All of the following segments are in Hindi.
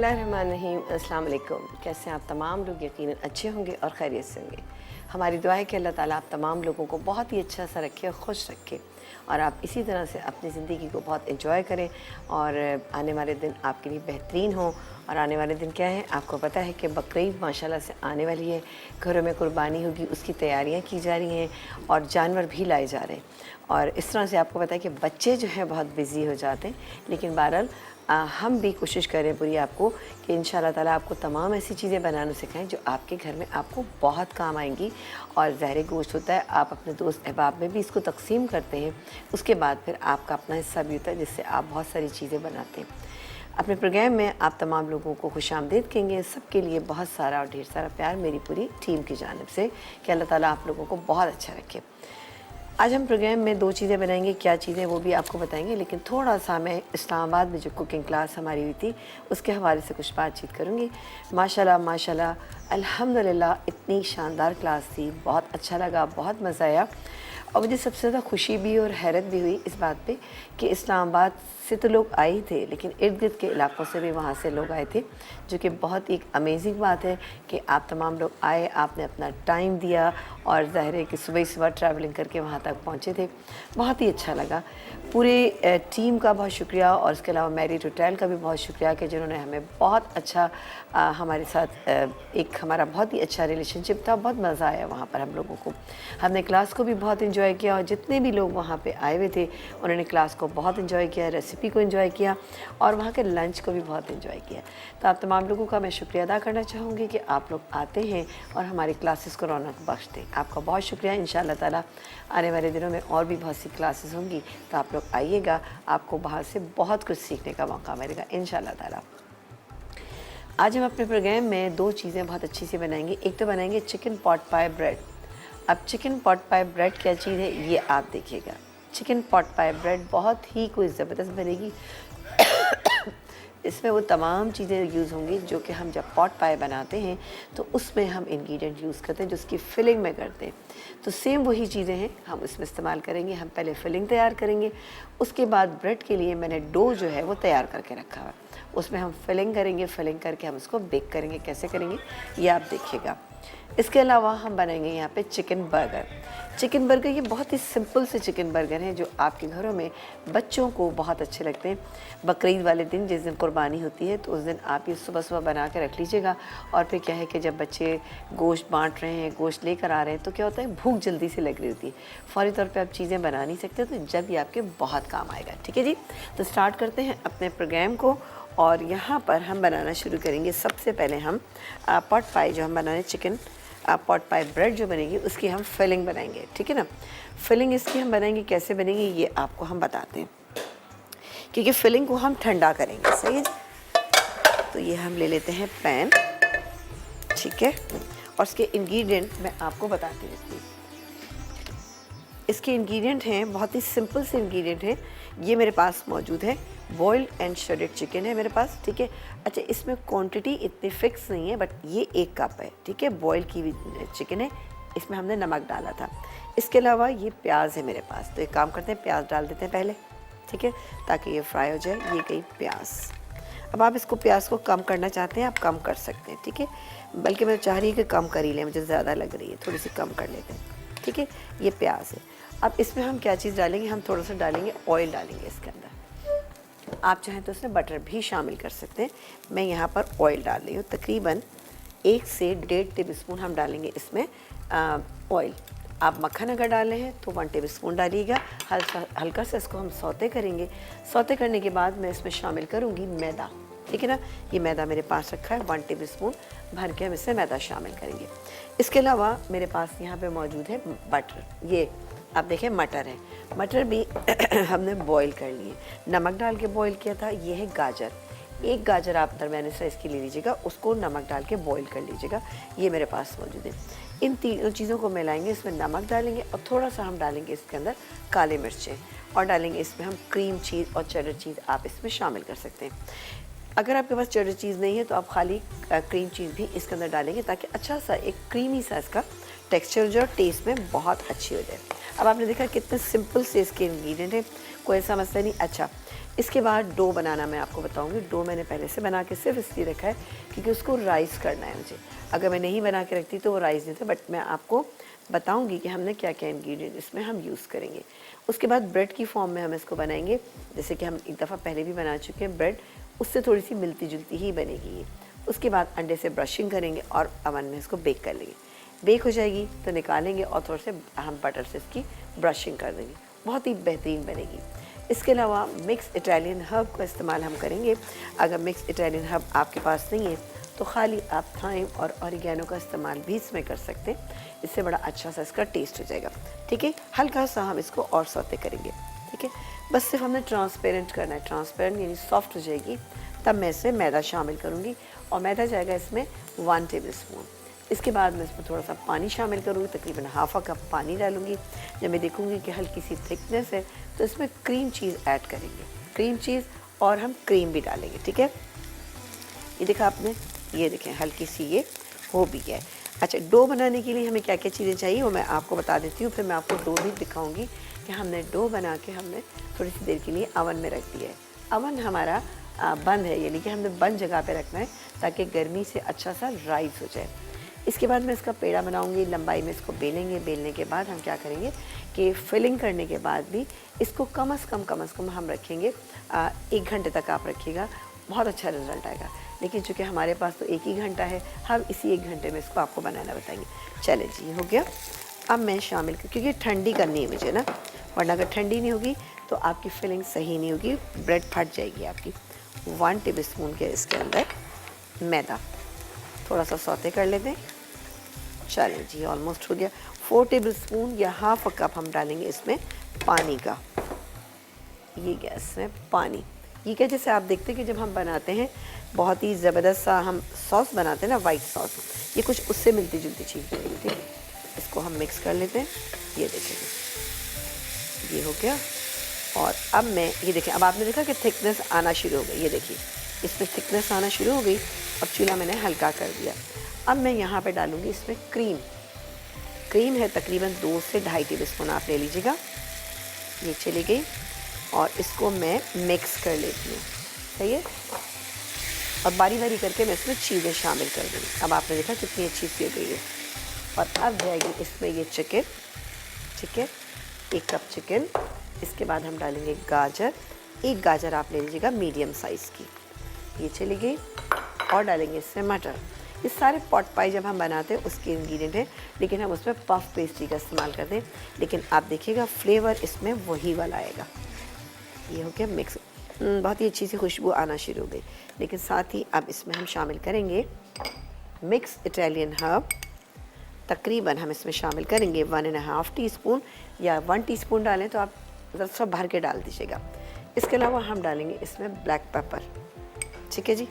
बिस्मिल्लाहिर्रहमानिर्रहीम। अस्सलाम वालेकुम। कैसे हैं आप तमाम लोग? यकीनन अच्छे होंगे और खैरियत से होंगे। हमारी दुआ है कि अल्लाह ताला आप तमाम लोगों को बहुत ही अच्छा सा रखे और खुश रखे और आप इसी तरह से अपनी ज़िंदगी को बहुत एंजॉय करें और आने वाले दिन आपके लिए बेहतरीन हो। और आने वाले दिन क्या है, आपको पता है कि बकरीद माशाल्लाह से आने वाली है। घरों में कुर्बानी होगी, उसकी तैयारियां की जा रही हैं और जानवर भी लाए जा रहे हैं। और इस तरह से आपको पता है कि बच्चे जो हैं बहुत बिज़ी हो जाते हैं, लेकिन बहरहाल हम भी कोशिश करें पूरी आपको कि इंशाल्लाह ताला आपको तमाम ऐसी चीज़ें बनाना सिखाएं जो आपके घर में आपको बहुत काम आएंगी। और ज़हरी गोश्त होता है, आप अपने दोस्त अहबाब में भी इसको तकसीम करते हैं, उसके बाद फिर आपका अपना हिस्सा भी होता है जिससे आप बहुत सारी चीज़ें बनाते हैं। अपने प्रोग्राम में आप तमाम लोगों को खुशामदीद कहेंगे। सबके लिए बहुत सारा और ढेर सारा प्यार मेरी पूरी टीम की जानिब से कि अल्लाह ताला आप लोगों को बहुत अच्छा रखे। आज हम प्रोग्राम में 2 चीज़ें बनाएंगे, क्या चीज़ें वो भी आपको बताएंगे, लेकिन थोड़ा सा मैं इस्लामाबाद में जो कुकिंग क्लास हमारी हुई थी उसके हवाले से कुछ बातचीत करूँगी। माशाल्लाह माशाल्लाह अल्हम्दुलिल्लाह इतनी शानदार क्लास थी, बहुत अच्छा लगा, बहुत मज़ा आया। और मुझे सबसे ज़्यादा खुशी भी और हैरत भी हुई इस बात पे कि इस्लामाबाद से तो लोग आए ही थे, लेकिन इर्द गिर्द के इलाक़ों से भी वहाँ से लोग आए थे, जो कि बहुत एक अमेजिंग बात है कि आप तमाम लोग आए, आपने अपना टाइम दिया और ज़ाहिर है कि सुबह सुबह ट्रैवलिंग करके वहाँ तक पहुँचे थे। बहुत ही अच्छा लगा। पूरे टीम का बहुत शुक्रिया और उसके अलावा मैरिड होटल का भी बहुत शुक्रिया कि जिन्होंने हमें बहुत अच्छा हमारे साथ एक हमारा बहुत ही अच्छा रिलेशनशिप था। बहुत मज़ा आया वहाँ पर हम लोगों को। हमने क्लास को भी बहुत एंजॉय किया और जितने भी लोग वहाँ पे आए हुए थे उन्होंने क्लास को बहुत एंजॉय किया, रेसिपी को एंजॉय किया और वहाँ के लंच को भी बहुत एंजॉय किया। तो आप तमाम लोगों का मैं शुक्रिया अदा करना चाहूँगी कि आप लोग आते हैं और हमारी क्लासेस को रौनक बख्शते हैं। आपका बहुत शुक्रिया। इंशाअल्लाह ताला आने वाले दिनों में और भी बहुत सी क्लासेस होंगी, तो आप लोग आइएगा, आपको बाहर से बहुत कुछ सीखने का मौका मिलेगा इंशाअल्लाह ताला। आज हम अपने प्रोग्राम में 2 चीज़ें बहुत अच्छी सी बनाएंगे। एक तो बनाएंगे चिकन पॉट पाई ब्रेड। अब चिकन पॉट पाई ब्रेड क्या चीज़ है ये आप देखिएगा। चिकन पॉट पाई ब्रेड बहुत ही कोई ज़बरदस्त बनेगी। इसमें वो तमाम चीज़ें यूज़ होंगी जो कि हम जब पॉट पाई बनाते हैं तो उसमें हम इंग्रेडिएंट यूज़ करते हैं, जो उसकी फिलिंग में करते हैं। तो सेम वही चीज़ें हैं हम इसमें इस्तेमाल करेंगे। हम पहले फिलिंग तैयार करेंगे, उसके बाद ब्रेड के लिए मैंने डो जो है वो तैयार करके रखा हुआ है, उसमें हम फिलिंग करेंगे। फिलिंग करके हम उसको बेक करेंगे। कैसे करेंगे ये आप देखिएगा। इसके अलावा हम बनाएंगे यहाँ पे चिकन बर्गर। चिकन बर्गर ये बहुत ही सिंपल से चिकन बर्गर हैं जो आपके घरों में बच्चों को बहुत अच्छे लगते हैं। बकरीद वाले दिन जिस दिन कुर्बानी होती है तो उस दिन आप ये सुबह सुबह बना के रख लीजिएगा। और फिर क्या है कि जब बच्चे गोश्त बांट रहे हैं, गोश्त लेकर आ रहे हैं, तो क्या होता है भूख जल्दी से लग रही होती है, फ़ौरी तौर पर आप चीज़ें बना नहीं सकते, तो जब ये आपके बहुत काम आएगा। ठीक है जी, तो स्टार्ट करते हैं अपने प्रोग्राम को। और यहाँ पर हम बनाना शुरू करेंगे। सबसे पहले हम पॉट पाई जो हम बनाने चिकन पॉट पाई ब्रेड जो बनेगी उसकी हम फिलिंग बनाएंगे। ठीक है ना। फिलिंग इसकी हम बनाएंगे, कैसे बनेगी ये आपको हम बताते हैं, क्योंकि फिलिंग को हम ठंडा करेंगे। सही है। तो ये हम ले लेते हैं पैन। ठीक है। और इसके इंग्रेडिएंट मैं आपको बताती हूँ। इसके इंग्रेडिएंट हैं बहुत ही सिंपल से इंग्रेडिएंट हैं। ये मेरे पास मौजूद है, बॉइल्ड एंड श्रेडेड चिकन है मेरे पास। ठीक है। अच्छा, इसमें क्वांटिटी इतनी फिक्स नहीं है, बट ये 1 कप है। ठीक है। बॉयल की हुई चिकन है, इसमें हमने नमक डाला था। इसके अलावा ये प्याज है मेरे पास, तो एक काम करते हैं प्याज डाल देते हैं पहले। ठीक है, ताकि ये फ्राई हो जाए। ये गई प्याज। अब आप इसको प्याज को कम करना चाहते हैं आप कम कर सकते हैं। ठीक है, बल्कि मैं चाह रही हूँ कि कम कर ही लें, मुझे ज़्यादा लग रही है, थोड़ी सी कम कर लेते हैं। ठीक है, ये प्याज है। अब इसमें हम क्या चीज़ डालेंगे, हम थोड़ा सा डालेंगे ऑयल डालेंगे इसके अंदर। आप चाहें तो इसमें बटर भी शामिल कर सकते हैं। मैं यहाँ पर ऑयल डाल रही हूँ, तकरीबन 1 से 1.5 टेबलस्पून हम डालेंगे इसमें ऑयल। आप मक्खन अगर डाले हैं तो 1 टेबलस्पून डालिएगा। हल्का से इसको हम सौते करेंगे। सौते करने के बाद मैं इसमें शामिल करूँगी मैदा। ठीक है ना। ये मैदा मेरे पास रखा है, 1 टेबलस्पून भर के हम इसमें मैदा शामिल करेंगे। इसके अलावा मेरे पास यहाँ पे मौजूद है बटर। ये आप देखें मटर है, मटर भी हमने बॉईल कर लिए, नमक डाल के बॉईल किया था। ये है गाजर, 1 गाजर आप दरमियाने साइज़ की ले लीजिएगा, उसको नमक डाल के बॉईल कर लीजिएगा। ये मेरे पास मौजूद है। इन तीनों चीज़ों को मिलाएंगे, इसमें नमक डालेंगे और थोड़ा सा हम डालेंगे इसके अंदर काले मिर्चें, और डालेंगे इसमें हम क्रीम चीज़ और चेडर चीज़ आप इसमें शामिल कर सकते हैं। अगर आपके पास चेडर चीज़ नहीं है तो आप खाली क्रीम चीज़ भी इसके अंदर डालेंगे, ताकि अच्छा सा एक क्रीमी सा इसका टेक्सचर जो टेस्ट में बहुत अच्छी हो जाए। अब आपने देखा कितने सिंपल से इसके इंग्रेडिएंट हैं, कोई ऐसा मसला नहीं। अच्छा, इसके बाद डो बनाना मैं आपको बताऊंगी। डो मैंने पहले से बना के सिर्फ इसलिए रखा है क्योंकि उसको राइस करना है मुझे। अगर मैं नहीं बना के रखती तो वो राइस नहीं था, बट मैं आपको बताऊंगी कि हमने क्या क्या इंग्रेडिएंट इसमें हम यूज़ करेंगे। उसके बाद ब्रेड की फॉर्म में हम इसको बनाएंगे, जैसे कि हम एक दफ़ा पहले भी बना चुके हैं ब्रेड, उससे थोड़ी सी मिलती जुलती ही बनेगी ये। उसके बाद अंडे से ब्रशिंग करेंगे और अवन में इसको बेक कर लेंगे। बेक हो जाएगी तो निकालेंगे और थोड़े से हम बटर से इसकी ब्रशिंग कर देंगे, बहुत ही बेहतरीन बनेगी। इसके अलावा मिक्स इटालियन हर्ब का इस्तेमाल हम करेंगे। अगर मिक्स इटालियन हर्ब आपके पास नहीं है तो खाली आप थाइम और ऑरिगेनो का इस्तेमाल भी इसमें कर सकते हैं, इससे बड़ा अच्छा सा इसका टेस्ट हो जाएगा। ठीक है, हल्का सा हम इसको और सौते करेंगे। ठीक है, बस सिर्फ हमने ट्रांसपेरेंट करना है, ट्रांसपेरेंट यानी सॉफ्ट हो जाएगी तब मैं इसमें मैदा शामिल करूँगी और मैदा जाएगा इसमें 1 टेबल स्पून। इसके बाद मैं इसमें थोड़ा सा पानी शामिल करूँगी, तकरीबन ½ कप पानी डालूँगी। जब मैं देखूँगी कि हल्की सी थिकनेस है तो इसमें क्रीम चीज़ ऐड करेंगे, क्रीम चीज़ और हम क्रीम भी डालेंगे। ठीक है, ये देखा आपने, ये देखें हल्की सी ये हो भी गया है। अच्छा, डो बनाने के लिए हमें क्या क्या चीज़ें चाहिए वो मैं आपको बता देती हूँ, फिर मैं आपको डो भी दिखाऊंगी कि हमने डो बना के हमने थोड़ी सी देर के लिए अवन में रख दिया है। अवन हमारा बंद है, यानी कि हमने बंद जगह पे रखना है ताकि गर्मी से अच्छा सा राइस हो जाए। इसके बाद मैं इसका पेड़ा बनाऊंगी, लंबाई में इसको बेलेंगे। बेलने के बाद हम क्या करेंगे कि फिलिंग करने के बाद भी इसको कम से कम हम रखेंगे 1 घंटे तक आप रखिएगा, बहुत अच्छा रिजल्ट आएगा। लेकिन चूँकि हमारे पास तो 1 ही घंटा है, हम इसी 1 घंटे में इसको आपको बनाना बताएंगे। चले जी, हो गया। अब मैं शामिल क्योंकि ठंडी करनी है मुझे ना, वरना अगर ठंडी नहीं होगी तो आपकी फिलिंग सही नहीं होगी, ब्रेड फट जाएगी आपकी। 1 टेबल स्पून के इसके अंदर मैदा थोड़ा सा सौते कर लेते हैं। चलें जी, ऑलमोस्ट हो गया। 4 टेबल स्पून या ½ कप हम डालेंगे इसमें पानी का। ये गैस में पानी, ये क्या जैसे आप देखते हैं कि जब हम बनाते हैं बहुत ही ज़बरदस्त सा हम सॉस बनाते हैं ना, वाइट सॉस, ये कुछ उससे मिलती जुलती चीज़ बनेगी। ठीक है, इसको हम मिक्स कर लेते हैं। ये देखेंगे, ये हो गया। और अब मैं ये देखें, अब आपने देखा कि थिकनेस आना शुरू हो गई। ये देखिए इसमें थिकनेस आना शुरू हो गई और चूल्हा मैंने हल्का कर दिया। अब मैं यहाँ पे डालूँगी इसमें क्रीम। क्रीम है तकरीबन 2 से 2.5 टेबल स्पून आप ले लीजिएगा। ये चली गई और इसको मैं मिक्स कर लेती हूँ। सही है, और बारी बारी करके मैं इसमें चीज़ें शामिल कर दूँगी। अब आपने देखा कितनी अच्छी सी हो गई है। और अब जाएगी इसमें ये चिकन, ठीक है, 1 कप चिकन। इसके बाद हम डालेंगे गाजर, 1 गाजर आप ले लीजिएगा मीडियम साइज़ की, ये चली गई। और डालेंगे इसमें मटर। ये सारे पॉट पाई जब हम बनाते हैं उसके इंग्रेडिएंट हैं, लेकिन हम उसमें पफ पेस्ट्री का इस्तेमाल करते हैं। लेकिन आप देखिएगा फ्लेवर इसमें वही वाला आएगा। ये हो गया मिक्स, बहुत ही अच्छी सी खुशबू आना शुरू हो गई। लेकिन साथ ही अब इसमें हम शामिल करेंगे मिक्स इटालियन हर्ब। तकरीबन हम इसमें शामिल करेंगे 1.5 टीस्पून या 1 टीस्पून डालें तो आप ज़रा भर के डाल दीजिएगा। इसके अलावा हम डालेंगे इसमें ब्लैक पेपर। ठीक है जी,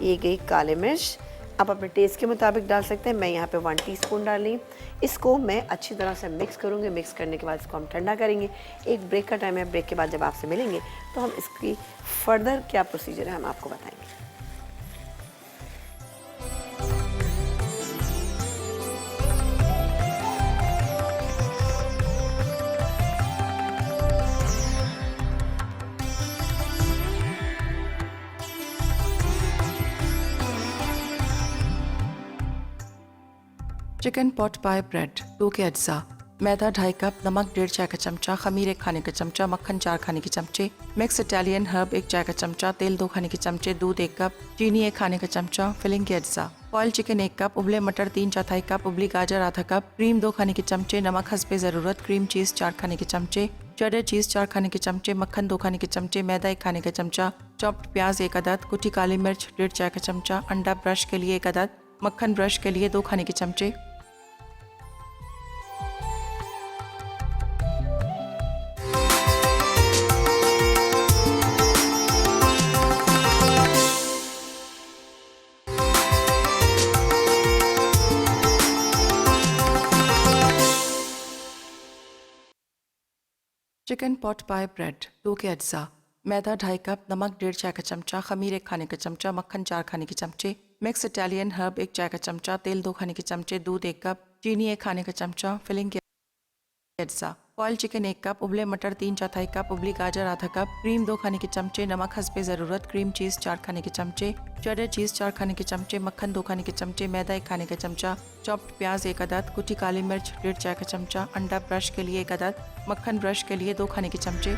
ये गई काली मिर्च, आप अपने टेस्ट के मुताबिक डाल सकते हैं। मैं यहाँ पे 1 टीस्पून डाल रही हूँ। इसको मैं अच्छी तरह से मिक्स करूँगी। मिक्स करने के बाद इसको हम ठंडा करेंगे। एक ब्रेक का टाइम है, ब्रेक के बाद जब आपसे मिलेंगे तो हम इसकी फर्दर क्या प्रोसीजर है हम आपको बताएंगे। चिकन पॉट पाई ब्रेड 2 के अज्जा, मैदा 2.5 कप, नमक 1.5 चाय का चमचा, खमीर 1 खाने का चमचा, मक्खन 4 खाने के चमचे, मिक्स इटालियन हर्ब 1 चाय का चमचा, तेल 2 खाने के चमचे, दूध 1 कप, चीनी 1 खाने का चमचा, फिलिंग के अज्जा, बॉयल चिकन 1 कप, उबले मटर 3/4 कप, उबली गाजर आधा कप, क्रीम 2 खाने के चमचे, नमक हस्बे ज़रूरत, क्रीम चीज़ 4 खाने के चमचे, चेडर चीज़ 4 खाने के चमचे, मक्खन 2 खाने के चमचे, मैदा 1 खाने का चमचा, चॉप्ड प्याज 1 अदद, कुटी काली मिर्च 1.5 चाय का चमचा, अंडा ब्रश के लिए 1 अदद, मक्खन ब्रश के लिए 2 खाने के चमचे। चिकन पॉट पाई ब्रेड 2 के अज्जा, मैदा 2.5 कप, नमक 1.5 चाय का चमचा, खमीर 1 खाने का चमचा, मक्खन 4 खाने के चमचे, मिक्स इटालियन हर्ब 1 चाय का चमचा, तेल 2 खाने के चमचे, दूध 1 कप, चीनी 1 खाने का चमचा, फिलिंग के अज्जा, बॉयल चिकन 1 कप, उबले मटर 3/4 कप, उबली गाजर आधा कप, क्रीम 2 खाने के चमचे, नमक हस्बे ज़रूरत, क्रीम चीज़ 4 खाने के चमचे, चेडर चीज़ 4 खाने के चमचे, मक्खन 2 खाने के चमचे, मैदा 1 खाने का चमचा, चॉप्ड प्याज 1 अदद, कुटी काली मिर्च 1.5 चाय का चमचा, अंडा ब्रश के लिए 1 अदद, मक्खन ब्रश के लिए 2 खाने के चमचे।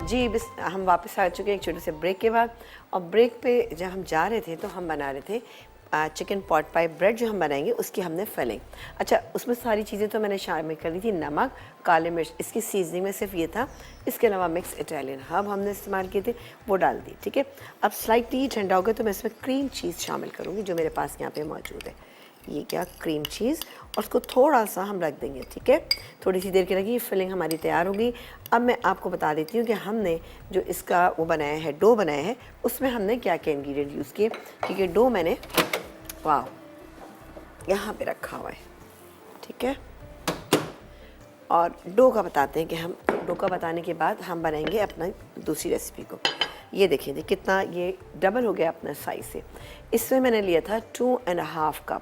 जी बस हम वापस आ चुके हैं एक छोटे से ब्रेक के बाद। और ब्रेक पे जब हम जा रहे थे तो हम बना रहे थे चिकन पॉट पाई ब्रेड जो हम बनाएंगे उसकी हमने फिलिंग। अच्छा, उसमें सारी चीज़ें तो मैंने शामिल कर दी थी, नमक, काली मिर्च, इसकी सीजनिंग में सिर्फ ये था। इसके अलावा मिक्स इटालियन हर्ब हमने इस्तेमाल किए थे, वो डाल दी। ठीक है, अब स्लाइटली ठंडा हो गया तो मैं इसमें क्रीम चीज़ शामिल करूँगी जो मेरे पास यहाँ पे मौजूद है। ये क्या क्रीम चीज़, और उसको थोड़ा सा हम रख देंगे। ठीक है, थोड़ी सी देर के रखिए, फिलिंग हमारी तैयार हो गई। अब मैं आपको बता देती हूँ कि हमने जो इसका वो बनाया है, डो बनाया है, उसमें हमने क्या क्या इंग्रेडिएंट यूज़ किए। क्योंकि डो मैंने वाह यहाँ पे रखा हुआ है। ठीक है, और डो का बताते हैं कि हम डो का बताने के बाद हम बनाएंगे अपना दूसरी रेसिपी को। ये देखिए जी कितना ये डबल हो गया अपना साइज़ से। इसमें मैंने लिया था 2.5 कप,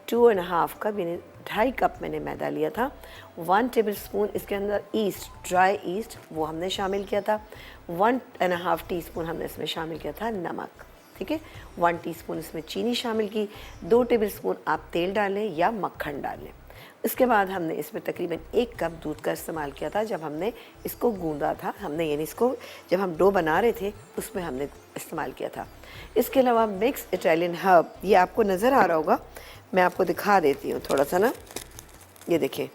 2.5 कप यानी 2.5 कप मैंने मैदा लिया था। 1 टेबल स्पून इसके अंदर ईस्ट, ड्राई ईस्ट, वो हमने शामिल किया था। 1.5 टीस्पून हमने इसमें शामिल किया था नमक। ठीक है, 1 टीस्पून इसमें चीनी शामिल की। 2 टेबल स्पून आप तेल डालें या मक्खन डालें। इसके बाद हमने इसमें तकरीबन 1 कप दूध का इस्तेमाल किया था जब हमने इसको गूंदा था। हमने यानी इसको जब हम डो बना रहे थे उसमें हमने इस्तेमाल किया था। इसके अलावा मिक्स इटालियन हर्ब, ये आपको नज़र आ रहा होगा, मैं आपको दिखा देती हूँ थोड़ा सा ना। ये देखें,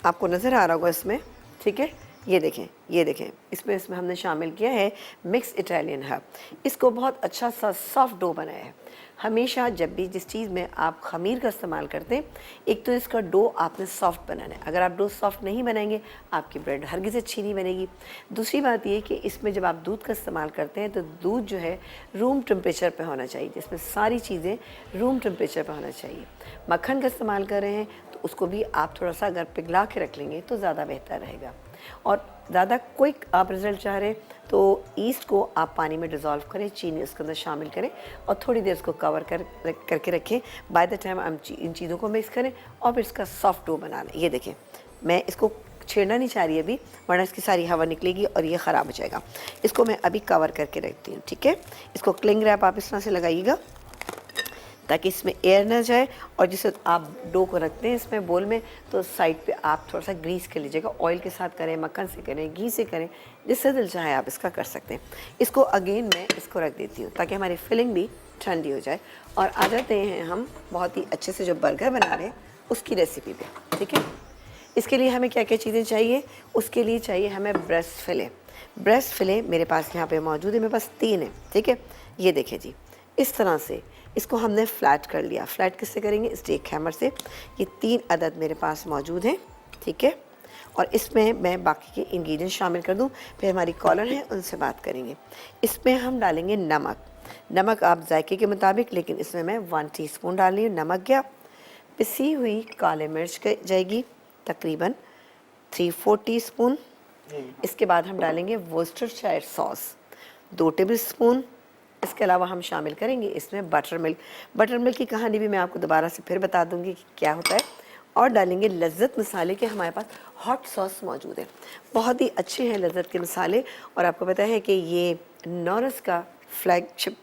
आपको नज़र आ रहा होगा इसमें। ठीक है, ये देखें इसमें हमने शामिल किया है मिक्स इटालियन हर्ब। इसको बहुत अच्छा सा सॉफ्ट डो बनाया है। हमेशा जब भी जिस चीज़ में आप खमीर का इस्तेमाल करते हैं, एक तो इसका डो आपने सॉफ्ट बनाना है। अगर आप डो सॉफ्ट नहीं बनाएंगे आपकी ब्रेड हरगिज़ अच्छी नहीं बनेगी। दूसरी बात ये कि इसमें जब आप दूध का इस्तेमाल करते हैं तो दूध जो है रूम टेम्परेचर पे होना चाहिए, जिसमें सारी चीज़ें रूम टेम्परेचर पे होना चाहिए। मक्खन का इस्तेमाल कर रहे हैं तो उसको भी आप थोड़ा सा अगर पिघला के रख लेंगे तो ज़्यादा बेहतर रहेगा। और ज़्यादा क्विक आप रिज़ल्ट चाह रहे हैं तो ईस्ट को आप पानी में डिज़ोल्व करें, चीनी उसके अंदर शामिल करें और थोड़ी देर उसको कवर करके रखें। बाय द टाइम हम इन चीज़ों को मिक्स करें और फिर इसका सॉफ्ट डो बना लें। ये देखें, मैं इसको छेड़ना नहीं चाह रही अभी, वरना इसकी सारी हवा निकलेगी और ये ख़राब हो जाएगा। इसको मैं अभी कवर करके रखती हूँ। ठीक है, इसको क्लिंग रैप आप इस तरह से लगाइएगा ताकि इसमें एयर ना जाए। और जिसे आप डो को रखते हैं इसमें बोल में, तो साइड पे आप थोड़ा सा ग्रीस कर लीजिएगा। ऑयल के साथ करें, मक्खन से करें, घी से करें, जिससे दिल चाहे आप इसका कर सकते हैं। इसको अगेन मैं इसको रख देती हूँ ताकि हमारी फिलिंग भी ठंडी हो जाए। और आ जाते हैं हम बहुत ही अच्छे से जो बर्गर बना रहे हैं उसकी रेसिपी पे। ठीक है, इसके लिए हमें क्या क्या चीज़ें चाहिए? उसके लिए चाहिए हमें ब्रेस्ट फिले। ब्रेस्ट फिले मेरे पास यहाँ पे मौजूद है, मेरे पास 3 है। ठीक है, ये देखें जी, इस तरह से इसको हमने फ्लैट कर लिया। फ्लैट किससे करेंगे? स्टेक हैमर से। ये 3 अदद मेरे पास मौजूद हैं। ठीक है, और इसमें मैं बाकी के इंग्रेडिएंट्स शामिल कर दूं, फिर हमारी कॉलर हैं उनसे बात करेंगे। इसमें हम डालेंगे नमक। नमक आप जायके के मुताबिक, लेकिन इसमें मैं 1 टीस्पून डाल रही हूँ। नमक गया। पिसी हुई काले मिर्च जाएगी तकरीबन 3-4 टीस्पून। इसके बाद हम डालेंगे वोस्टरशायर सॉस 2 टेबल स्पून। इसके अलावा हम शामिल करेंगे इसमें बटर मिल्क। बटर मिल्क की कहानी भी मैं आपको दोबारा से फिर बता दूंगी कि क्या होता है। और डालेंगे लज्जत मसाले के, हमारे पास हॉट सॉस मौजूद है, बहुत ही अच्छे हैं लज्जत के मसाले। और आपको पता है कि ये नॉरस का फ्लैगशिप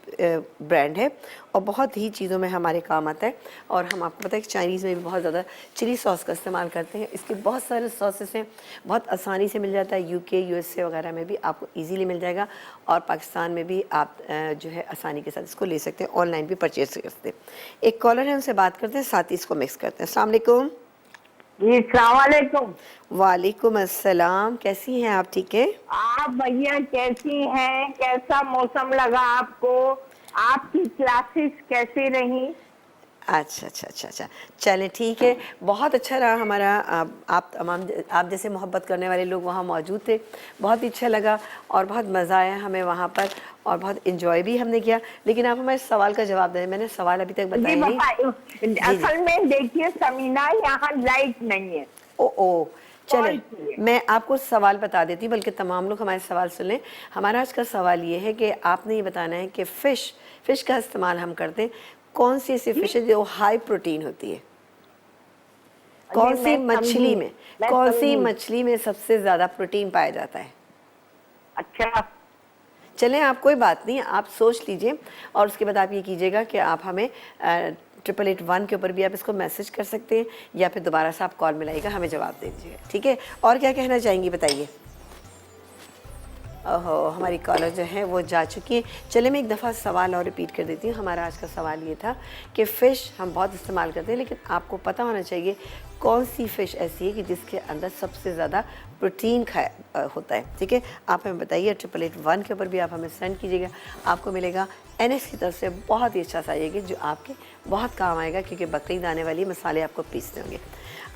ब्रांड है और बहुत ही चीज़ों में हमारे काम आता है। और हम आपको पता है कि चाइनीज़ में भी बहुत ज़्यादा चिली सॉस का इस्तेमाल करते हैं। इसके बहुत सारे सॉसेस हैं, बहुत आसानी से मिल जाता है। यूके, यूएसए वगैरह में भी आपको इजीली मिल जाएगा और पाकिस्तान में भी आप जो है आसानी के साथ इसको ले सकते हैं, ऑनलाइन भी परचेज कर सकते हैं। एक कॉलर है, उनसे बात करते हैं, साथ ही इसको मिक्स करते हैं। अस्सलाम वालेकुम। जी अस्सलाम वालेकुम। वालेकुम अस्सलाम, कैसी हैं आप? ठीक है आप भैया कैसी हैं? कैसा मौसम लगा आपको? आपकी क्लासेस कैसी रही? अच्छा, चलें ठीक है, बहुत अच्छा रहा हमारा। आप तमाम आप जैसे मोहब्बत करने वाले लोग वहाँ मौजूद थे, बहुत ही अच्छा लगा और बहुत मज़ा आया हमें वहाँ पर और बहुत इन्जॉय भी हमने किया। लेकिन आप हमारे सवाल का जवाब दें, मैंने सवाल अभी तक बताया नहीं। असल में देखिए समीना, यहाँ लाइट नहीं है। ओ चले किए। मैं आपको सवाल बता देती हूँ, बल्कि तमाम लोग हमारे सवाल सुन लें। हमारा आज का सवाल ये है कि आपने ये बताना है कि फ़िश का इस्तेमाल हम करते हैं, कौन सी ऐसी फ़िश है जो हाई प्रोटीन होती है? जी, मैं कौन सी समझी। मछली में सबसे ज़्यादा प्रोटीन पाया जाता है? अच्छा, चलें, आप कोई बात नहीं, आप सोच लीजिए और उसके बाद आप ये कीजिएगा कि आप हमें 8881 के ऊपर भी आप इसको मैसेज कर सकते हैं, या फिर दोबारा से आप कॉल मिलाइएगा, हमें जवाब दे दीजिएगा, ठीक है? और क्या कहना चाहेंगी बताइए? ओहो, हमारी कॉलर जो है वो जा चुकी है। चले मैं एक दफ़ा सवाल और रिपीट कर देती हूँ। हमारा आज का सवाल ये था कि फ़िश हम बहुत इस्तेमाल करते हैं, लेकिन आपको पता होना चाहिए कौन सी फ़िश ऐसी है कि जिसके अंदर सबसे ज़्यादा प्रोटीन होता है, ठीक है? आप हमें बताइए, 8881 के ऊपर भी आप हमें सेंड कीजिएगा। आपको मिलेगा NS की तरफ से बहुत ही अच्छा सा आएगा जो आपके बहुत काम आएगा, क्योंकि बकरीद आने वाली मसाले आपको पीसने होंगे।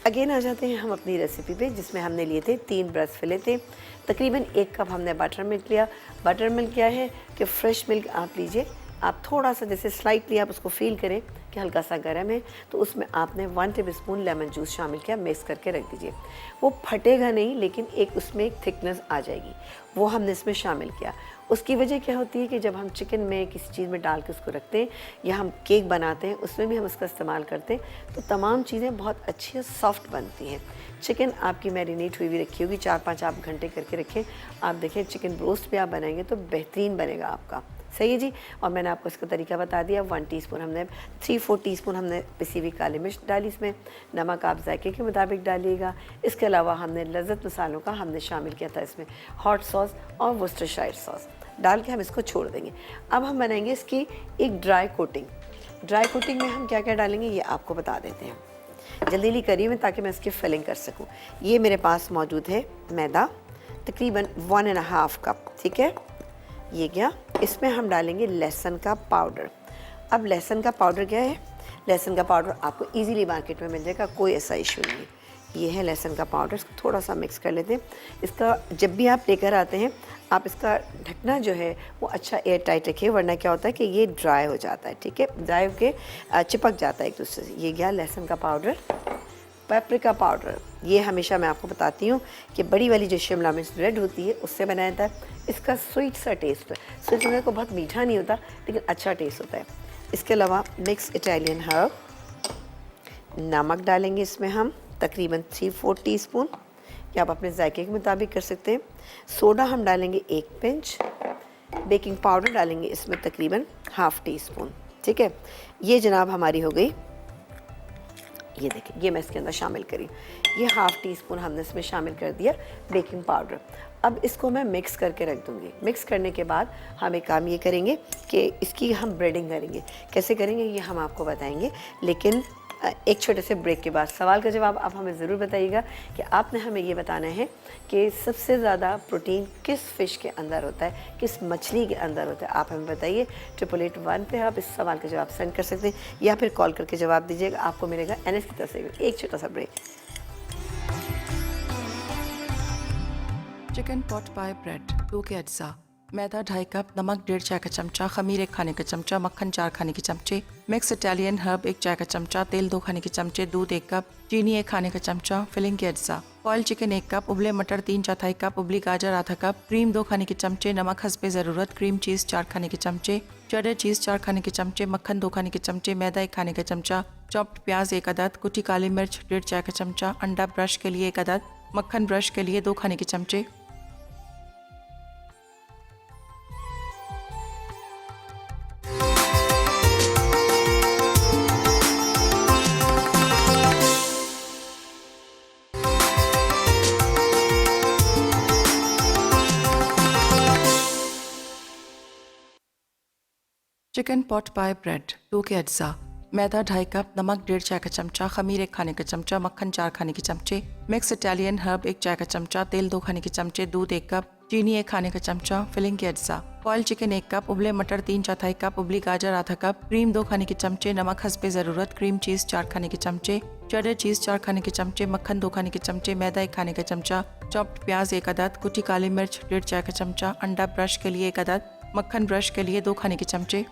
अगेन आ जाते हैं हम अपनी रेसिपी पे, जिसमें हमने लिए थे 3 ब्रेस्ट फिले थे, तकरीबन 1 कप हमने बटर मिल्क लिया। बटर मिल्क क्या है कि फ्रेश मिल्क आप लीजिए, आप थोड़ा सा जैसे स्लाइटली आप उसको फील करें कि हल्का सा गर्म है, तो उसमें आपने 1 टेबलस्पून लेमन जूस शामिल किया, मिक्स करके रख दीजिए। वो फटेगा नहीं, लेकिन उसमें एक थिकनेस आ जाएगी, वो हमने इसमें शामिल किया। उसकी वजह क्या होती है कि जब हम चिकन में किसी चीज़ में डाल के उसको रखते हैं, या हम केक बनाते हैं उसमें भी हम उसका इस्तेमाल करते हैं, तो तमाम चीज़ें बहुत अच्छी और सॉफ्ट बनती हैं। चिकन आपकी मैरिनेट हुई हुई रखी होगी, 4-5 आप घंटे करके रखें। आप देखें चिकन रोस्ट भी आप बनाएंगे तो बेहतरीन बनेगा आपका, सही है जी। और मैंने आपको इसका तरीका बता दिया। 1 टीस्पून हमने 3-4 टीस्पून हमने पिसी हुई काली मिर्च डाली इसमें। नमक आप जायके के मुताबिक डालिएगा। इसके अलावा हमने लज़्ज़त मसालों का हमने शामिल किया था इसमें, हॉट सॉस और वुस्टरशायर सॉस डाल के हम इसको छोड़ देंगे। अब हम बनाएंगे इसकी एक ड्राई कोटिंग। ड्राई कोटिंग में हम क्या क्या डालेंगे ये आपको बता देते हैं। जल्दी जल्दी करिए मैं, ताकि मैं इसकी फिलिंग कर सकूं। ये मेरे पास मौजूद है मैदा, तकरीबन 1.5 कप, ठीक है? ये क्या, इसमें हम डालेंगे लहसुन का पाउडर। अब लहसुन का पाउडर क्या है? लहसुन का पाउडर आपको इजीली मार्केट में मिल जाएगा, कोई ऐसा इशू नहीं है। ये है लहसुन का पाउडर, इसको थोड़ा सा मिक्स कर लेते हैं। इसका जब भी आप लेकर आते हैं, आप इसका ढकना जो है वो अच्छा एयर टाइट रखिए, वरना क्या होता है कि ये ड्राई हो जाता है, ठीक है? ड्राई होकर चिपक जाता है एक दूसरे से। ये गया लहसुन का पाउडर। पेपरिका पाउडर, ये हमेशा मैं आपको बताती हूँ कि बड़ी वाली जो शिमला मिर्च रेड होती है उससे बनाया जाता है। इसका स्वीट सा टेस्ट है, स्वीट होने को बहुत मीठा नहीं होता, लेकिन अच्छा टेस्ट होता है। इसके अलावा मिक्स इटालियन हर्ब, नमक डालेंगे इसमें हम तकरीबन 3-4 टीस्पून, या आप अपने जायके के मुताबिक कर सकते हैं। सोडा हम डालेंगे 1 पिंच, बेकिंग पाउडर डालेंगे इसमें तकरीबन 1/2 टीस्पून, ठीक है? ये जनाब हमारी हो गई। ये देखिए, ये मैं इसके अंदर शामिल करी, ये 1/2 टीस्पून हमने इसमें शामिल कर दिया बेकिंग पाउडर। अब इसको मैं मिक्स करके रख दूँगी। मिक्स करने के बाद हम एक काम ये करेंगे कि इसकी हम ब्रेडिंग करेंगे। कैसे करेंगे ये हम आपको बताएंगे, लेकिन एक छोटे से ब्रेक के बाद। सवाल का जवाब आप हमें ज़रूर बताइएगा कि आपने हमें ये बताना है कि सबसे ज़्यादा प्रोटीन किस फ़िश के अंदर होता है, किस मछली के अंदर होता है। आप हमें बताइए। 8881 पे आप इस सवाल का जवाब सेंड कर सकते हैं, या फिर कॉल करके जवाब दीजिएगा। आपको मिलेगा NS की तरफ से एक छोटा सा ब्रेक। चिकन पॉट पाई ब्रेड 2 के अज्जा, मैदा 2.5 कप, नमक 1.5 चाय का चमचा, खमीर 1 खाने का चमचा, मक्खन 4 खाने के चमचे, मिक्स इटालियन हर्ब 1 चाय का चमचा, तेल 2 खाने के चमचे, दूध 1 कप, चीनी 1 खाने का चमचा, फिलिंग के अज्जा, बॉइल्ड चिकन 1 कप, उबले मटर 3/4 कप, उबली गाजर आधा कप, क्रीम 2 खाने के चमचे, नमक हस्बे ज़रूरत, क्रीम चीज़ 4 खाने के चमचे, चेडर चीज़ 4 खाने के चमचे, मक्खन 2 खाने के चमचे, मैदा 1 खाने का चमचा, चॉप्ड प्याज 1 अदद, कुटी काली मिर्च 1.5 चाय का चमचा, अंडा ब्रश के लिए 1 अदद, मक्खन ब्रश के लिए 2 खाने के चमचे। चिकन पॉट पाई ब्रेड 2 के अज्जा, मैदा 2.5 कप, नमक 1.5 चाय का चमचा, खमीर 1 खाने का चमचा, मक्खन 4 खाने के चमचे, मिक्स इटालियन हर्ब 1 चाय का चमचा, तेल 2 खाने के चमचे, दूध 1 कप, चीनी 1 खाने का चमचा, फिलिंग के अज्जा, बॉइल्ड चिकन 1 कप, उबले मटर 3/4 कप, उबली गाजर आधा कप, क्रीम 2 खाने के चमचे, नमक हस्बे ज़रूरत, क्रीम चीज़ 4 खाने के चमचे, चेडर चीज़ 4 खाने के चमचे, मक्खन 2 खाने के चमचे, मैदा 1 खाने का चमचा, चॉप्ड प्याज 1 अदद, कुटी काली मिर्च 1.5 चाय का चमचा, अंडा ब्रश के लिए 1 अदद, मक्खन ब्रश के लिए 2 खाने के चमचे।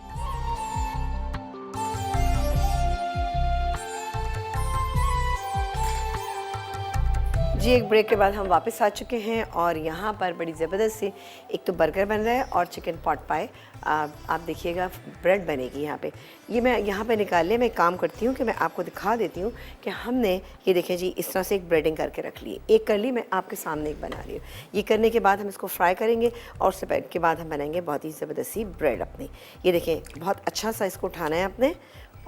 जी जी एक ब्रेक के बाद हम वापस आ चुके हैं और यहाँ पर बड़ी ज़बरदस्त सी एक तो बर्गर बन रहा है और चिकन पॉट पाए आप देखिएगा ब्रेड बनेगी यहाँ पे। ये मैं यहाँ पे निकाल लिया। मैं काम करती हूँ कि मैं आपको दिखा देती हूँ कि हमने ये देखें जी इस तरह से एक ब्रेडिंग करके रख ली। एक कर ली, मैं आपके सामने एक बना रही हूँ। ये करने के बाद हम इसको फ्राई करेंगे और उससे के बाद हम बनाएंगे बहुत ही ज़बरदस्त सी ब्रेड अपनी। ये देखें बहुत अच्छा सा इसको उठाना है आपने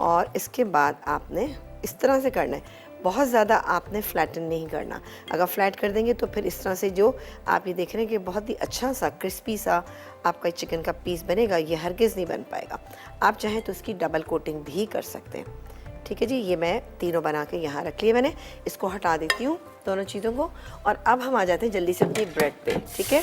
और इसके बाद आपने इस तरह से करना है। बहुत ज़्यादा आपने फ्लैटन नहीं करना। अगर फ्लैट कर देंगे तो फिर इस तरह से जो आप ये देख रहे हैं कि बहुत ही अच्छा सा क्रिस्पी सा आपका चिकन का पीस बनेगा, ये हरगिज़ नहीं बन पाएगा। आप चाहें तो इसकी डबल कोटिंग भी कर सकते हैं। ठीक है जी, ये मैं तीनों बना के यहाँ रख लिए मैंने। इसको हटा देती हूँ दोनों चीज़ों को और अब हम आ जाते हैं जल्दी से अपनी ब्रेड पे। ठीक है,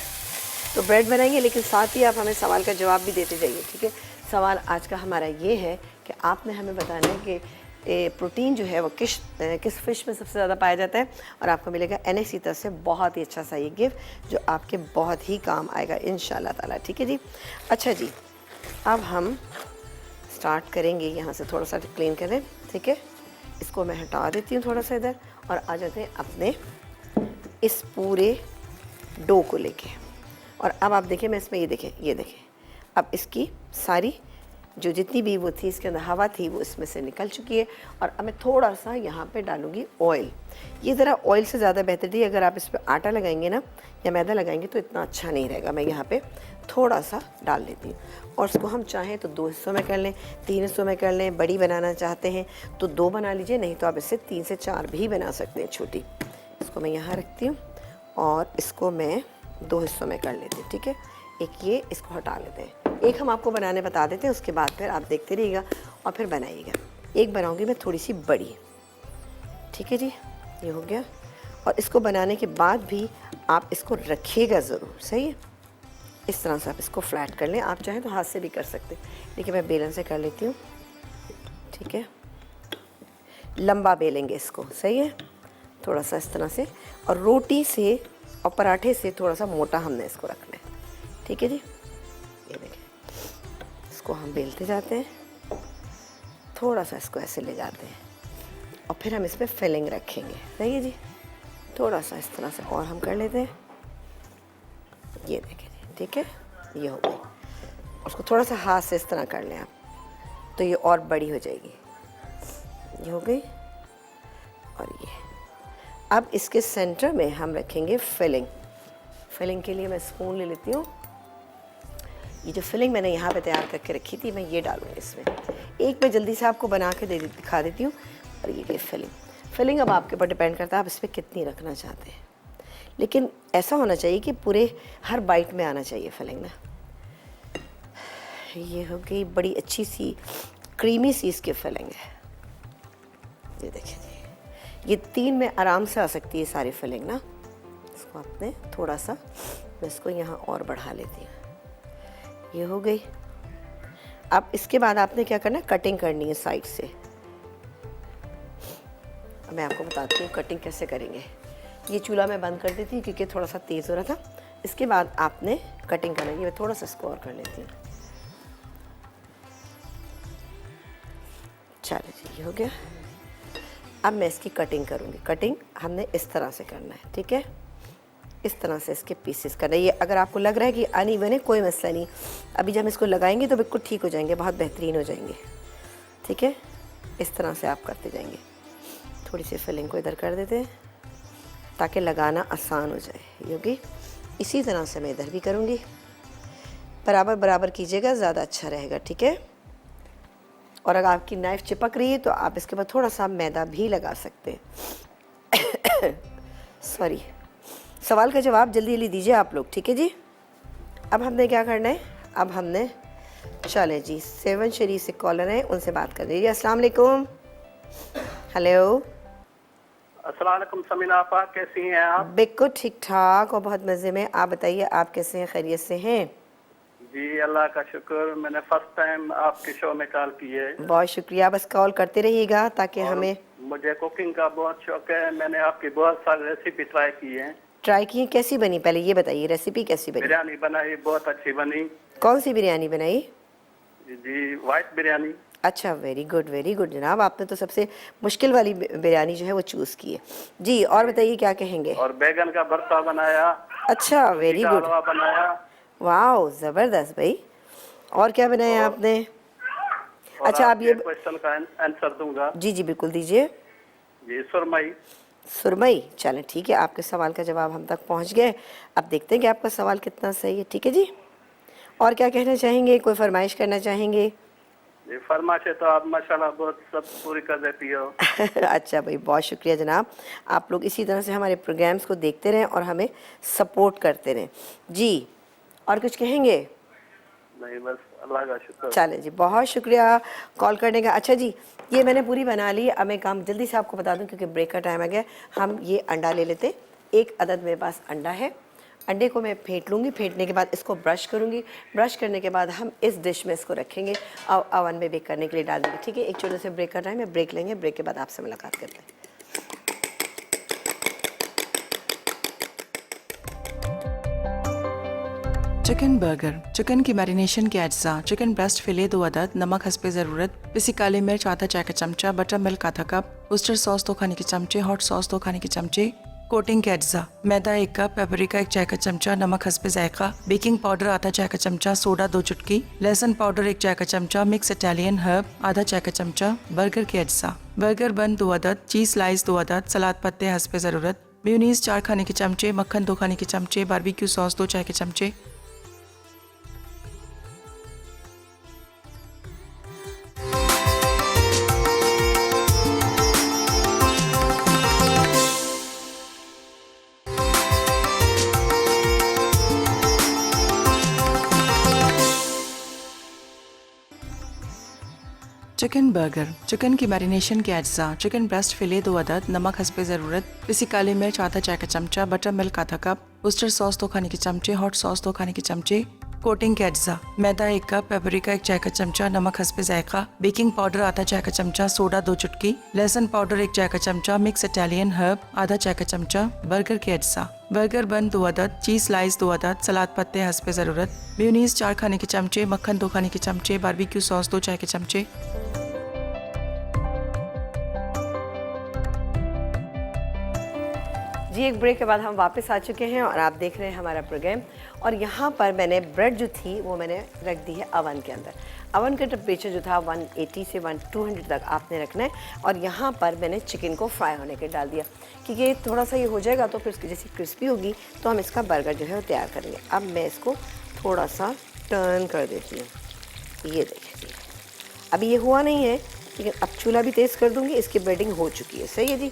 तो ब्रेड बनाएंगे लेकिन साथ ही आप हमें सवाल का जवाब भी देते जाइए। ठीक है, सवाल आज का हमारा ये है कि आपने हमें बताना है कि प्रोटीन जो है वो किस फ़िश में सबसे ज़्यादा पाया जाता है और आपको मिलेगा NAC तरफ से बहुत ही अच्छा सा ये गिफ्ट जो आपके बहुत ही काम आएगा इंशाल्लाह ताला। ठीक है जी। अच्छा जी, अब हम स्टार्ट करेंगे यहाँ से थोड़ा सा क्लीन करें। ठीक है, इसको मैं हटा देती हूँ थोड़ा सा इधर और आ जाते हैं अपने इस पूरे डो को लेके। और अब आप देखें मैं इसमें ये देखें अब इसकी सारी जो जितनी भी वो थी इसके अंदर हवा थी वो इसमें से निकल चुकी है। और अब मैं थोड़ा सा यहाँ पे डालूँगी ऑयल। ये ज़रा ऑयल से ज़्यादा बेहतर थी। अगर आप इस पर आटा लगाएंगे ना या मैदा लगाएंगे तो इतना अच्छा नहीं रहेगा। मैं यहाँ पे थोड़ा सा डाल देती हूँ और इसको हम चाहें तो 2 हिस्सों में कर लें, 3 हिस्सों में कर लें। बड़ी बनाना चाहते हैं तो 2 बना लीजिए, नहीं तो आप इससे 3 से 4 भी बना सकते हैं छोटी। इसको मैं यहाँ रखती हूँ और इसको मैं 2 हिस्सों में कर लेती हूँ। ठीक है, एक ये इसको हटा लेते हैं। एक हम आपको बनाने बता देते हैं, उसके बाद फिर आप देखते रहिएगा और फिर बनाइएगा। एक बनाऊंगी मैं थोड़ी सी बड़ी। ठीक है जी, ये हो गया। और इसको बनाने के बाद भी आप इसको रखिएगा ज़रूर, सही है। इस तरह से आप इसको फ्लैट कर लें। आप चाहें तो हाथ से भी कर सकते हैं, लेकिन मैं बेलन से कर लेती हूँ। ठीक है, लंबा बेलेंगे इसको, सही है, थोड़ा सा इस तरह से। और रोटी से और पराठे से थोड़ा सा मोटा हमने इसको रखना है। ठीक है जी, ये देखें, इसको हम बेलते जाते हैं, थोड़ा सा इसको ऐसे ले जाते हैं और फिर हम इसमें फिलिंग रखेंगे। सही है जी, थोड़ा सा इस तरह से और हम कर लेते हैं। ये देखें जी, ठीक है, ये हो गई। उसको थोड़ा सा हाथ से इस तरह कर लें आप तो ये और बड़ी हो जाएगी। ये हो गई। और ये अब इसके सेंटर में हम रखेंगे फिलिंग। फिलिंग के लिए मैं स्पून ले लेती हूँ। ये जो फिलिंग मैंने यहाँ पे तैयार करके रखी थी मैं ये डालूँगी इसमें। एक मैं जल्दी से आपको बना के दिखा देती हूँ। और ये फिलिंग अब आपके ऊपर डिपेंड करता है आप इस पर कितनी रखना चाहते हैं, लेकिन ऐसा होना चाहिए कि पूरे हर बाइट में आना चाहिए फिलिंग ना। ये हो गई बड़ी अच्छी सी क्रीमी सी इसकी फिलिंग है। ये देखिए जी, ये 3 में आराम से आ सकती है सारी फिलिंग ना। इसको आपने थोड़ा सा मैं इसको यहाँ और बढ़ा लेती हूँ। ये हो गई। अब इसके बाद आपने क्या करना है, कटिंग करनी है साइड से। अब मैं आपको बताती हूँ कटिंग कैसे करेंगे। ये चूल्हा मैं बंद कर देती हूँ क्योंकि थोड़ा सा तेज़ हो रहा था। इसके बाद आपने कटिंग करना है। मैं थोड़ा सा इसको और कर लेती हूँ। चलो जी, ये हो गया। अब मैं इसकी कटिंग करूँगी। कटिंग हमने इस तरह से करना है। ठीक है, इस तरह से इसके पीसेस करना है। ये अगर आपको लग रहा है कि अनइवन है, कोई मसला नहीं, अभी जब हम इसको लगाएंगे तो बिल्कुल ठीक हो जाएंगे, बहुत बेहतरीन हो जाएंगे। ठीक है, इस तरह से आप करते जाएंगे। थोड़ी सी फिलिंग को इधर कर देते हैं ताकि लगाना आसान हो जाए। क्योंकि इसी तरह से मैं इधर भी करूँगी। बराबर बराबर कीजिएगा, ज़्यादा अच्छा रहेगा। ठीक है, और अगर आपकी नाइफ़ चिपक रही है तो आप इसके बाद थोड़ा सा मैदा भी लगा सकते हैं। सॉरी, सवाल का जवाब जल्दी जल्दी दीजिए आप लोग। ठीक है जी, अब हमने क्या करना है, अब हमने चलें जी 7 शरीफ से कॉलर हैं, उनसे बात कर दीजिए। अस्सलाम वालेकुम। हेलो, अस्सलाम वालेकुम समीना आपा, कैसी हैं आप? बिल्कुल ठीक ठाक और बहुत मज़े में। आप बताइए आप कैसे हैं, खैरियत से हैं? जी अल्लाह का शुक्र। मैंने फर्स्ट टाइम आपके शो में कॉल की है। बहुत शुक्रिया, बस कॉल करते रहिएगा ताकि हमें। मुझे कुकिंग का बहुत शौक है। मैंने आपकी बहुत सारी रेसिपी ट्राई की है। ट्राई की? कैसी बनी पहले ये बताइए, रेसिपी कैसी बनी? बिरयानी बनाई, बहुत अच्छी बनी। कौन सी बिरयानी बनाई? जी वाइट बिरयानी। अच्छा, वेरी गुड जनाब, आपने तो सबसे मुश्किल वाली बिरयानी जो है वो चूज़ की है जी। और बताइए क्या कहेंगे? और बैगन का भरता बनाया, अच्छा, सूजी वेरी का गुड, हलवा बनाया। वाह ज़बरदस्त भाई। और क्या बनाया और आपने? और अच्छा, आप आपके ये क्वेश्चन का आंसर दूंगा जी जी बिल्कुल दीजिए। जी। सुरमई। सुरमई, चलें ठीक है, आपके सवाल का जवाब हम तक पहुंच गए। अब देखते हैं कि आपका सवाल कितना सही है। ठीक है जी, और क्या कहना चाहेंगे, कोई फरमाइश करना चाहेंगे? जी फरमाइशें तो आप माशाल्लाह बहुत सब पूरी कर देती हो। अच्छा भाई, बहुत शुक्रिया जनाब। आप लोग इसी तरह से हमारे प्रोग्राम्स को देखते रहें और हमें सपोर्ट करते रहें जी। और कुछ कहेंगे? नहीं बस अल्लाह का शुक्र। चलें जी, बहुत शुक्रिया कॉल करने का। अच्छा जी, ये मैंने पूरी बना ली। अब मैं काम जल्दी से आपको बता दूं क्योंकि ब्रेक का टाइम आ गया। हम ये अंडा ले लेते, एक अदद मेरे पास अंडा है। अंडे को मैं फेंट लूँगी, फेंटने के बाद इसको ब्रश करूँगी। ब्रश करने के बाद हम इस डिश में इसको रखेंगे और अवन में बेक करने के लिए डाल देंगे। ठीक है, एक छोटे से ब्रेक का टाइम है, ब्रेक लेंगे, ब्रेक के बाद आपसे मुलाकात करते हैं। चिकन बर्गर, चिकन की मैरिनेशन के अज्जा, चिकन ब्रेस्ट फिले 2 अदद, नमक हस्बे ज़रूरत, पिसी काली मिर्च आधा चाय का चमचा, बटर मिल्क आधा कप, उस्टर सॉस 2 खाने के चमचे, हॉट सॉस 2 खाने के चमचे, कोटिंग के अज्जा, मैदा 1 कप, पेपरिका 1 चाय का चमचा, नमक हस्बे जायका, बेकिंग पाउडर आधा चाय का चमचा, सोडा 2 चुटकी, लहसुन पाउडर 1 चाय का चमचा, मिक्स इटालियन हर्ब आधा चाय का चमचा, बर्गर के अज्जा, बर्गर बन 2 अदद, चीज़ स्लाइस 2 अदद, सलाद पत्ते हस्बे ज़रूरत, मेयोनीज 4 खाने के चमचे, मक्खन 2 खाने के चमचे, बारबेक्यू सॉस 2 चाय के चमचे। चिकन बर्गर, चिकन की मैरिनेशन के अज्जा, चिकन ब्रेस्ट फिले 2 अदद, नमक हस्बे ज़रूरत, पिसी काली मिर्च आधा चाय का चमचा, बटर मिल्क आधा कप, उस्टर सॉस 2 खाने के चमचे, हॉट सॉस 2 खाने के चमचे, कोटिंग के अज्जा, मैदा 1 कप, पेपरिका 1 चाय का चमचा, नमक हस्बे जायका, बेकिंग पाउडर आधा चाय का चमचा, सोडा 2 चुटकी, लहसुन पाउडर 1 चाय का चमचा, मिक्स इटालियन हर्ब आधा चाय का चमचा, बर्गर के अज्जा, बर्गर बन 2 अदद, चीज़ स्लाइस 2 अदद, सलाद पत्ते हस्बे ज़रूरत, मेयोनीज 4 खाने के चमचे, मक्खन 2 खाने के चमचे, बारबेक्यू सॉस 2 चाय के चमचे। जी, एक ब्रेक के बाद हम वापस आ चुके हैं और आप देख रहे हैं हमारा प्रोग्राम। और यहाँ पर मैंने ब्रेड जो थी वो मैंने रख दी है अवन के अंदर। अवन का टेम्परेचर जो था 180 से 200 तक आपने रखना है। और यहाँ पर मैंने चिकन को फ्राई होने के डाल दिया क्योंकि ये थोड़ा सा ये हो जाएगा तो फिर उसकी जैसी क्रिस्पी होगी तो हम इसका बर्गर जो है वो तैयार करेंगे। अब मैं इसको थोड़ा सा टर्न कर देती हूँ। ये देखिए, अभी ये हुआ नहीं है लेकिन अब चूल्हा भी तेज़ कर दूँगी, इसकी ब्रेडिंग हो चुकी है। सही है जी,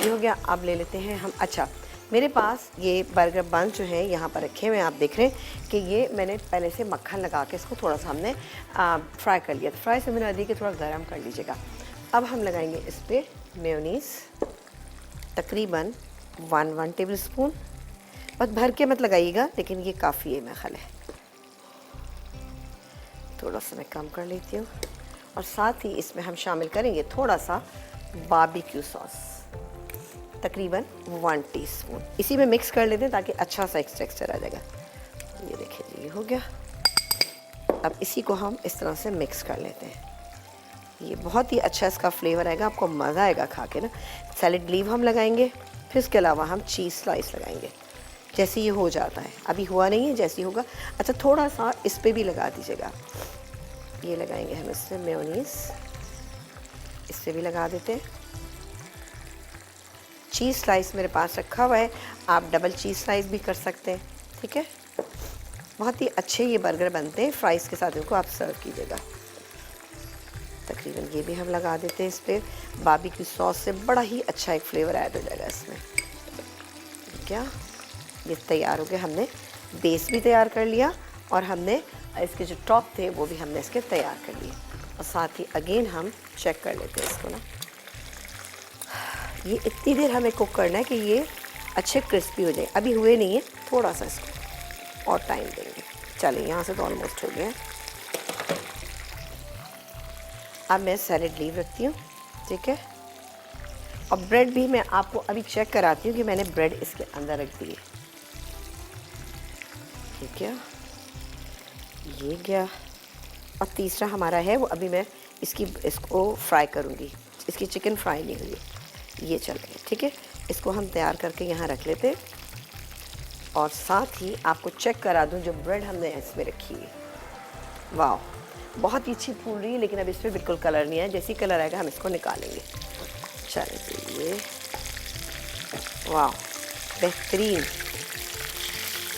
ये हो गया। अब ले लेते हैं हम, अच्छा मेरे पास ये बर्गर बन जो है यहाँ पर रखे हुए हैं। आप देख रहे हैं कि ये मैंने पहले से मक्खन लगा के इसको थोड़ा सा हमने फ्राई कर लिया। फ्राई से मैंने अधिक थोड़ा गर्म कर लीजिएगा। अब हम लगाएंगे इस पर मेयोनीज़ तकरीबन 1 टेबल स्पून। बस भर के मत लगाइएगा, लेकिन ये काफ़ी है मेरा ख्याल है। थोड़ा सा मैं कम कर लेती हूँ। और साथ ही इसमें हम शामिल करेंगे थोड़ा सा बारबेक्यू सॉस, तकरीबन 1 टीस्पून। इसी में मिक्स कर लेते हैं ताकि अच्छा सा एक टेक्सचर आ जाएगा। ये देखिए जी, ये हो गया। अब इसी को हम इस तरह से मिक्स कर लेते हैं। ये बहुत ही अच्छा इसका फ्लेवर आएगा, आपको मज़ा आएगा खा के ना। सैलेड लीव हम लगाएंगे, फिर इसके अलावा हम चीज़ स्लाइस लगाएंगे। जैसे ये हो जाता है, अभी हुआ नहीं है, जैसे होगा अच्छा थोड़ा सा इस पर भी लगा दीजिएगा। ये लगाएंगे हम इससे मेयोनीज़, इस पर भी लगा देते हैं। चीज़ स्लाइस मेरे पास रखा हुआ है, आप डबल चीज़ स्लाइस भी कर सकते हैं। ठीक है, बहुत ही अच्छे ये बर्गर बनते हैं। फ्राइज़ के साथ इनको आप सर्व कीजिएगा। तकरीबन ये भी हम लगा देते हैं इस पर। बारबेक्यू सॉस से बड़ा ही अच्छा एक फ्लेवर ऐड हो जाएगा इसमें। क्या ये तैयार हो गया, हमने बेस भी तैयार कर लिया और हमने इसके जो टॉप थे वो भी हमने इसके तैयार कर लिए। और साथ ही अगेन हम चेक कर लेते हैं इसको ना। ये इतनी देर हमें कुक करना है कि ये अच्छे क्रिस्पी हो जाए। अभी हुए नहीं है, थोड़ा सा इसको और टाइम देंगे। चलिए, यहाँ से तो ऑलमोस्ट हो गया। अब मैं सैलेड लीव रखती हूँ। ठीक है, और ब्रेड भी मैं आपको अभी चेक कराती हूँ कि मैंने ब्रेड इसके अंदर रख दी है। ठीक है, ये गया। और तीसरा हमारा है वो अभी मैं इसको फ्राई करूँगी। इसकी चिकन फ्राई नहीं हुई, ये चलेगा, ठीक है। इसको हम तैयार करके यहाँ रख लेते हैं और साथ ही आपको चेक करा दूँ जो ब्रेड हमने इसमें रखी है, वाह बहुत ही अच्छी फूल रही है, लेकिन अब इसमें बिल्कुल कलर नहीं है। जैसे ही कलर आएगा हम इसको निकालेंगे। चलिए ये वाह बेहतरीन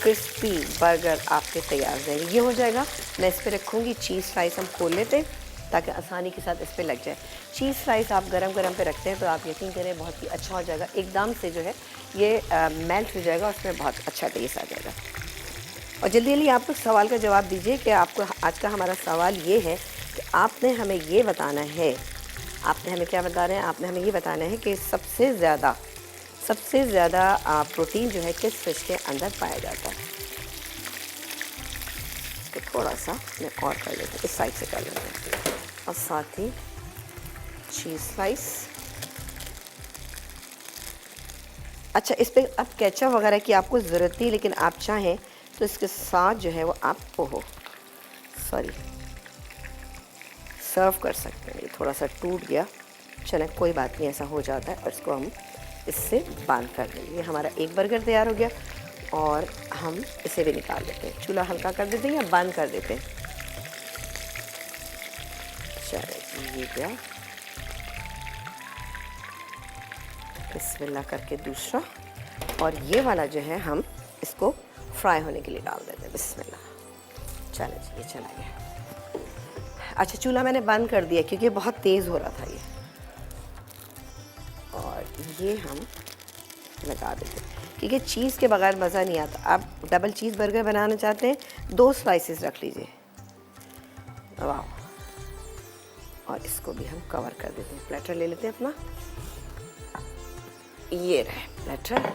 क्रिस्पी बर्गर आपके तैयार हो जाएंगे। ये हो जाएगा, मैं इस पर रखूँगी चीज़ स्लाइस। हम खोल लेते हैं ताकि आसानी के साथ इस पर लग जाए। चीज़ स्लाइस आप गरम गरम पे रखते हैं तो आप यकीन करें बहुत ही अच्छा हो जाएगा, एकदम से जो है ये मेल्ट हो जाएगा, उसमें बहुत अच्छा टेस्ट आ जाएगा। और जल्दी जल्दी आप लोग सवाल का जवाब दीजिए कि आपको आज का हमारा सवाल ये है कि आपने हमें ये बताना है, आपने हमें क्या बता रहे हैं, आपने हमें ये बताना है कि सबसे ज़्यादा प्रोटीन जो है किस फिश के अंदर पाया जाता है। इसको थोड़ा सा मैं और कर लेती हूँ, इस साइड से कर लेते हैं, और साथ ही चीज़ स्लाइस। अच्छा, इस पर अब केचप वगैरह की आपको ज़रूरत नहीं, लेकिन आप चाहें तो इसके साथ जो है वो आपको सर्व कर सकते हैं। ये थोड़ा सा टूट गया, चलें कोई बात नहीं, ऐसा हो जाता है। और इसको हम इससे बंद कर देंगे। ये हमारा एक बर्गर तैयार हो गया और हम इसे भी निकाल देते हैं। चूल्हा हल्का कर देते हैं या बंद कर देते हैं। चलिए ये गया, बिस्मिल्लाह करके दूसरा, और ये वाला जो है हम इसको फ्राई होने के लिए डाल देते हैं। बिस्मिल्लाह। चलिए जी, ये चला गया। अच्छा, चूल्हा मैंने बंद कर दिया क्योंकि बहुत तेज़ हो रहा था ये, और ये हम लगा देते हैं क्योंकि चीज़ के बगैर मज़ा नहीं आता। आप डबल चीज़ बर्गर बनाना चाहते हैं, 2 स्लाइसेस रख लीजिए, वाह। और इसको भी हम कवर कर देते हैं। प्लेटर ले लेते हैं अपना, ये रहे प्लेटर।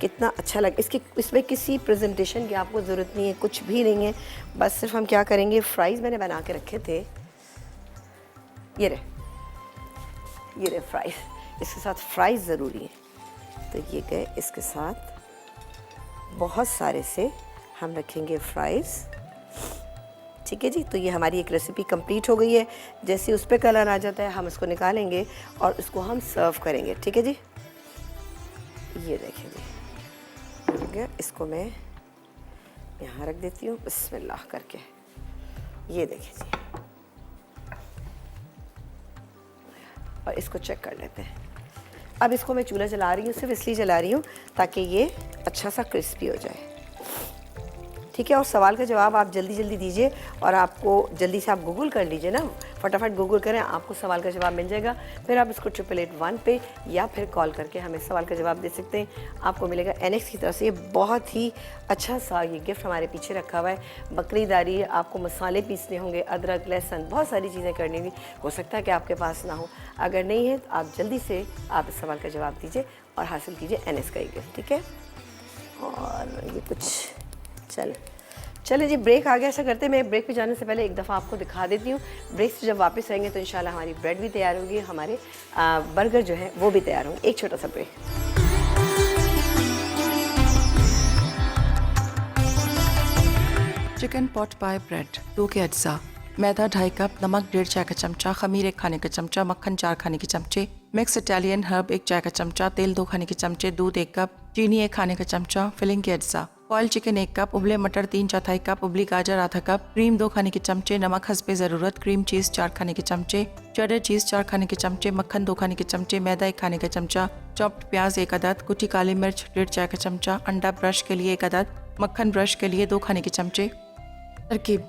कितना अच्छा लग, इसमें किसी प्रेजेंटेशन की आपको ज़रूरत नहीं है, कुछ भी नहीं है। बस सिर्फ हम क्या करेंगे, फ्राइज़ मैंने बना के रखे थे, ये रहे फ्राइज़, इसके साथ फ्राइज़ ज़रूरी है। तो ये गए, इसके साथ बहुत सारे से हम रखेंगे फ्राइज़, ठीक है जी। तो ये हमारी एक रेसिपी कंप्लीट हो गई है। जैसे उस पर कलर आ जाता है हम इसको निकालेंगे और इसको हम सर्व करेंगे, ठीक है जी। ये देखें जी, हो गया। इसको मैं यहाँ रख देती हूँ बिस्मिल्लाह करके, ये देखें जी। और इसको चेक कर लेते हैं। अब इसको मैं चूल्हा जला रही हूँ, सिर्फ इसलिए जला रही हूँ ताकि ये अच्छा सा क्रिस्पी हो जाए, ठीक है। और सवाल का जवाब आप जल्दी जल्दी दीजिए, और आपको जल्दी से आप गूगल कर लीजिए ना, फटाफट गूगल करें, आपको सवाल का जवाब मिल जाएगा। फिर आप इसको 888 पे या फिर कॉल करके हमें सवाल का जवाब दे सकते हैं। आपको मिलेगा NX की तरफ से। ये बहुत ही अच्छा सा ये गिफ्ट हमारे पीछे रखा हुआ है। बकरीद आ रही है, आपको मसाले पीसने होंगे, अदरक लहसुन बहुत सारी चीज़ें करनी होंगी, हो सकता है कि आपके पास ना हो। अगर नहीं है तो आप जल्दी से आप इस सवाल का जवाब दीजिए और हासिल कीजिए NX का ये गिफ्ट, ठीक है। और ये कुछ चले जी, ब्रेक आ गया। ऐसा करते हैं, मैं ब्रेक पे जाने से पहले एक दफ़ा आपको दिखा देती हूँ। ब्रेक से जब वापस आएंगे तो इंशाल्लाह हमारी ब्रेड भी तैयार होगी, हमारे बर्गर जो है वो भी तैयार होंगे। एक छोटा सा ब्रेक। चिकन पॉट पाई ब्रेड 2 के अज्जा, मैदा 2.5 कप, नमक 1.5 चाय का चमचा, खमीर 1 खाने का चमचा, मक्खन 4 खाने के चमचे, मिक्स इटालियन हर्ब 1 चाय का चमचा, तेल 2 खाने के चमचे, दूध 1 कप, चीनी 1 खाने का चमचा, फिलिंग के अज्जा, बॉइल्ड चिकन 1 कप, उबले मटर 3/4 कप, उबली गाजर आधा कप, क्रीम 2 खाने के चमचे, नमक हस्बे ज़रूरत, क्रीम चीज़ 4 खाने के चमचे, चेडर चीज़ 4 खाने के चमचे, मक्खन 2 खाने के चमचे, मैदा 1 खाने का चमचा, चॉप्ड प्याज 1 अदद, कुटी काली मिर्च 1.5 चाय का चमचा, अंडा ब्रश के लिए 1 अदद, मक्खन ब्रश के लिए 2 खाने के चमचे। तरकीब: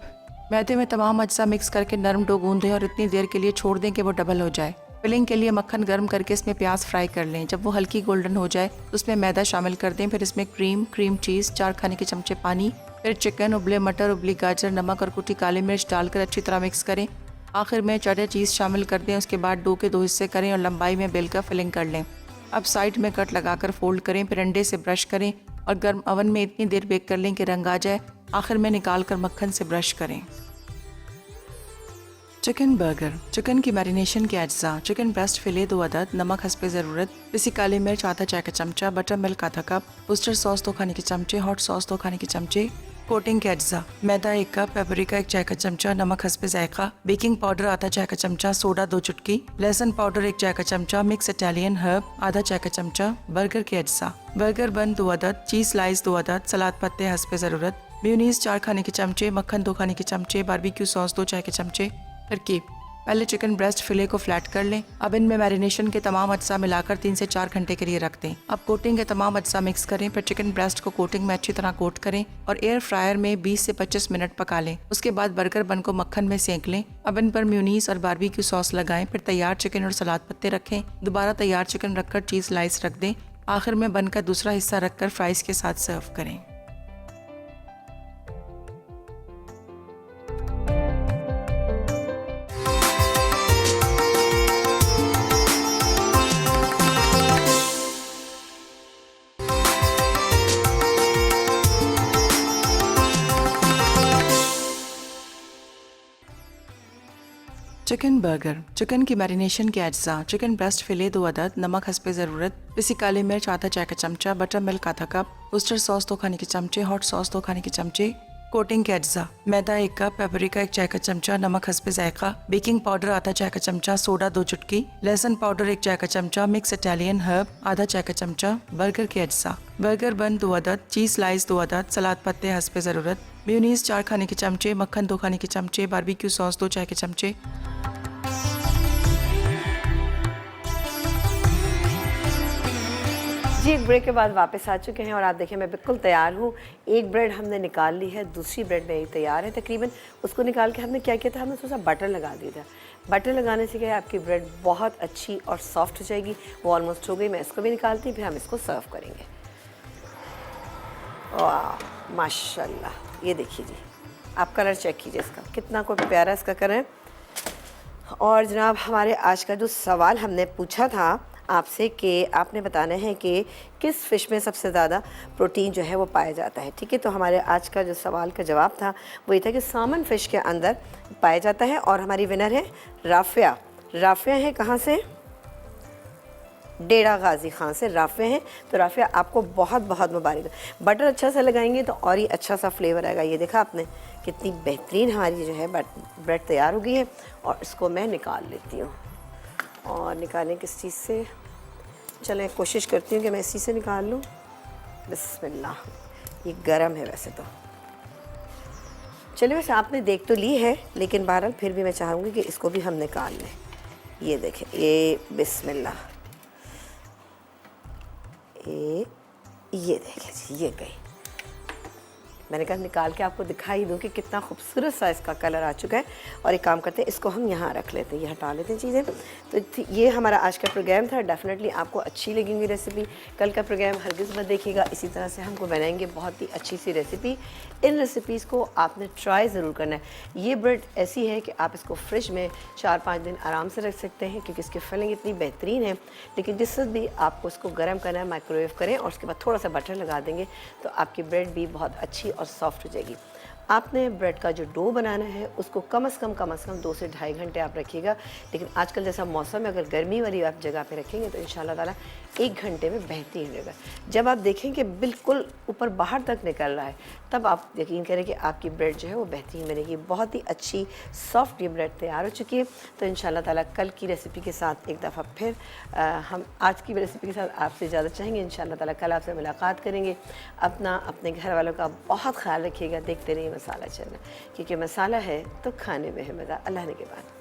मैदे में तमाम अज्जा मिक्स करके नरम डो गूंदें और इतनी देर के लिए छोड़ दें कि वो डबल हो जाए। फिलिंग के लिए मक्खन गर्म करके इसमें प्याज फ्राई कर लें। जब वो हल्की गोल्डन हो जाए तो उसमें मैदा शामिल कर दें। फिर इसमें क्रीम चीज़ 4 खाने के चमचे पानी, फिर चिकन, उबले मटर, उबली गाजर, नमक और कुटी काली मिर्च डालकर अच्छी तरह मिक्स करें। आखिर में चेडर चीज़ शामिल कर दें। उसके बाद डो के 2 हिस्से करें और लंबाई में बेल कर फिलिंग कर लें। अब साइड में कट लगाकर फोल्ड करें, फिर अंडे से ब्रश करें और गर्म ओवन में इतनी देर बेक कर लें कि रंग आ जाए। आखिर में निकाल कर मक्खन से ब्रश करें। चिकन बर्गर: चिकन की मैरिनेशन के अज्जा, चिकन ब्रेस्ट फिले 2 अदद, नमक हस्बे ज़रूरत, पिसी काली मिर्च आधा चाय का चमचा, बटर मिल्क आधा कप, वुस्टर सॉस 2 खाने के चमचे, हॉट सॉस 2 खाने के चमचे, कोटिंग के अज्जा, मैदा 1 कप, पेपरिका 1 चाय का चमचा, नमक हस्बे जायका, बेकिंग पाउडर आधा चाय का चमचा, सोडा 2 चुटकी, लहसुन पाउडर 1 चाय का चमचा, मिक्स इटालियन हर्ब आधा चाय का चमचा, बर्गर के अज्जा, बर्गर बन 2 अदद, चीज स्लाइस 2 अदद, सलाद पत्ते हस्बे ज़रूरत, मेयोनीज 4 खाने के चमचे, मक्खन 2 खाने के चमचे, बारबेक्यू सॉस 2 चाय के चमचे। तरकीब: पहले चिकन ब्रेस्ट फिले को फ्लैट कर लें। अब इनमें मैरिनेशन के तमाम अज्जा मिलाकर 3 से 4 घंटे के लिए रख दें। अब कोटिंग के तमाम अज्जा मिक्स करें, फिर चिकन ब्रेस्ट को कोटिंग में अच्छी तरह कोट करें और एयर फ्रायर में 20 से 25 मिनट पका लें। उसके बाद बर्गर बन को मक्खन में सेंक लें। अब इन पर मेयोनीज और बारबेक्यू सॉस लगाएं, फिर तैयार चिकन और सलाद पत्ते रखें। दोबारा तैयार चिकन रखकर चीज स्लाइस रख दें। आखिर में बन का दूसरा हिस्सा रखकर फ्राइज के साथ सर्व करें। चिकन बर्गर, चिकन की मैरिनेशन के अज्जा, चिकन ब्रेस्ट फिले 2 अदद, नमक हस्बे ज़रूरत, पिसी काली मिर्च आधा चाय का चमचा, बटर मिल्क आधा कप, उस्टर सॉस 2 खाने के चमचे, हॉट सॉस 2 खाने के चमचे। कोटिंग के अज्जा, मैदा 1 कप, पेपरिका 1 चाय का चमचा, नमक हस्बे जायका, बेकिंग पाउडर आधा चाय का चमचा, सोडा 2 चुटकी, लहसुन पाउडर 1 चाय का चमचा, मिक्स इटालियन हर्ब आधा चाय का चमचा, बर्गर के अज्जा, बर्गर बन 2 अदद, चीज स्लाइस 2 अदद, सलाद पत्ते हस्बे ज़रूरत, मेयोनीज 4 खाने के चमचे, मक्खन 2 खाने के चमचे, बारबेक्यू सॉस 2 चाय के चमचे। जी, एक ब्रेक के बाद वापस आ चुके हैं और आप देखिए मैं बिल्कुल तैयार हूँ। एक ब्रेड हमने निकाल ली है, दूसरी ब्रेड मेरी तैयार है तकरीबन। उसको निकाल के हमने क्या किया था, हमने थोड़ा सा बटर लगा दिया था। बटर लगाने से क्या है, आपकी ब्रेड बहुत अच्छी और सॉफ्ट हो जाएगी। वो ऑलमोस्ट हो गई, मैं इसको भी निकालती हूँ, फिर हम इसको सर्व करेंगे। वाह माशाल्लाह, ये देखिए जी, आप कलर चेक कीजिए इसका, कितना कोई प्यारा इसका कलर है। और जनाब, हमारे आज का जो सवाल हमने पूछा था आपसे कि आपने बताना है कि किस फ़िश में सबसे ज़्यादा प्रोटीन जो है वो पाया जाता है। ठीक है, तो हमारे आज का जो सवाल का जवाब था वो ये था कि सामन फ़िश के अंदर पाया जाता है। और हमारी विनर है राफ़िया। राफ़िया है कहाँ से? डेरा गाजी खान से राफ़िया हैं। तो राफ़िया, आपको बहुत बहुत मुबारक। बटर अच्छा सा लगाएंगे तो और ही अच्छा सा फ्लेवर आएगा। ये देखा आपने कितनी बेहतरीन हमारी जो है ब्रेड तैयार हो गई है। और इसको मैं निकाल लेती हूँ। और निकालें किस चीज़ से? चलें, कोशिश करती हूँ कि मैं इसी से निकाल लूँ। बिस्मिल्लाह, ये गरम है वैसे तो। चलिए, वैसे आपने देख तो ली है, लेकिन बहरहाल फिर भी मैं चाहूँगी कि इसको भी हम निकाल लें। ये देखें, ये बिस्मिल्लाह, ये देखें जी, ये गई। मैंने कहा निकाल के आपको दिखाई दूँ कि कितना खूबसूरत सा इसका कलर आ चुका है। और एक काम करते हैं, इसको हम यहाँ रख लेते हैं, ये हटा लेते हैं चीज़ें। तो ये हमारा आज का प्रोग्राम था। डेफिनेटली आपको अच्छी लगेंगी रेसिपी। कल का प्रोग्राम हरगिज़ मत देखिएगा। इसी तरह से हमको बनाएंगे बहुत ही अच्छी सी रेसिपी। इन रेसिपीज़ को आपने ट्राई ज़रूर करना है। ये ब्रेड ऐसी है कि आप इसको फ्रिज में 4-5 दिन आराम से रख सकते हैं, क्योंकि इसकी फिलिंग इतनी बेहतरीन है। लेकिन जिस वक्त भी आपको इसको गर्म करना है, माइक्रोवेव करें और उसके बाद थोड़ा सा बटर लगा देंगे तो आपकी ब्रेड भी बहुत अच्छी और सॉफ्ट हो जाएगी। आपने ब्रेड का जो डो बनाना है उसको कम से कम 2 से ढाई घंटे आप रखिएगा। लेकिन आजकल जैसा मौसम है, अगर गर्मी वाली आप जगह पे रखेंगे तो इंशाल्लाह ताला 1 घंटे में बेहतरीन रहेगा। जब आप देखें कि बिल्कुल ऊपर बाहर तक निकल रहा है, तब आप यकीन करें कि आपकी ब्रेड जो है वो बेहतरीन बनेगी। बहुत ही अच्छी सॉफ्ट ये ब्रेड तैयार हो चुकी है। तो इंशाल्लाह ताला कल की रेसिपी के साथ एक दफ़ा फिर हम आज की रेसिपी के साथ आपसे ज़्यादा चाहेंगे। इंशाल्लाह ताला कल आपसे मुलाकात करेंगे। अपना, अपने घर वालों का बहुत ख्याल रखिएगा। देखते रहिए मसाला चैनल, क्योंकि मसाला है तो खाने में है मज़ा। अल्लाह ने के बाद।